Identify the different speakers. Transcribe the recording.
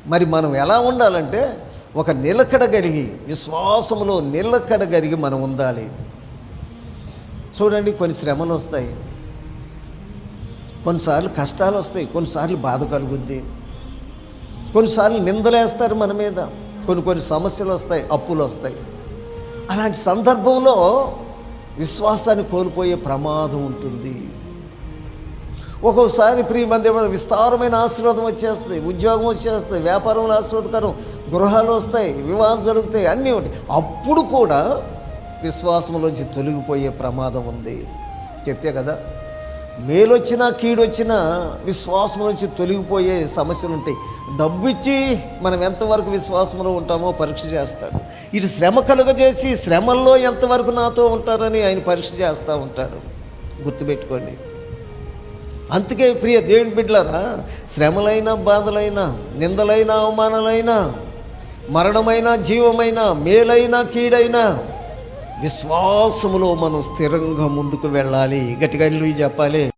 Speaker 1: మరి మనం ఎలా ఉండాలంటే ఒక నిలకడ కలిగి, విశ్వాసంలో నిలకడ కలిగి మనం ఉండాలి. చూడండి, కొన్ని శ్రమలు వస్తాయి, కొన్నిసార్లు కష్టాలు వస్తాయి, కొన్నిసార్లు బాధ కలుగుద్ది, కొన్నిసార్లు నిందలేస్తారు మన మీద, కొన్ని సమస్యలు వస్తాయి, అప్పులు వస్తాయి. అలాంటి సందర్భంలో విశ్వాసాన్ని కోల్పోయే ప్రమాదం ఉంటుంది. ఒక్కోసారి ప్రియమంది విస్తారమైన ఆశీర్వాదం వచ్చేస్తుంది, ఉద్యోగం వచ్చేస్తుంది, వ్యాపారంలో ఆశీర్వాదకరం, గృహాలు వస్తాయి, వివాహం జరుగుతాయి, అన్నీ ఉంటాయి. అప్పుడు కూడా విశ్వాసంలోంచి తొలగిపోయే ప్రమాదం ఉంది. చెప్పే కదా, మేలొచ్చినా కీడొచ్చినా విశ్వాసంలోంచి తొలగిపోయే సమస్యలు ఉంటాయి. డబ్బు ఇచ్చి మనం ఎంతవరకు విశ్వాసంలో ఉంటామో పరీక్ష చేస్తాడు. ఇటు శ్రమ కలుగజేసి శ్రమల్లో ఎంతవరకు నాతో ఉంటారని ఆయన పరీక్ష చేస్తూ ఉంటాడు. గుర్తుపెట్టుకోండి. అందుకే ప్రియ దేవుని బిడ్డలారా, శ్రమలైనా, బాధలైనా, నిందలైనా, అవమానాలైనా, మరణమైన, జీవమైన, మేలైనా, కీడైనా విశ్వాసములో మనం స్థిరంగా ముందుకు వెళ్ళాలి. గట్టిగా హల్లెలూయా చెప్పాలి.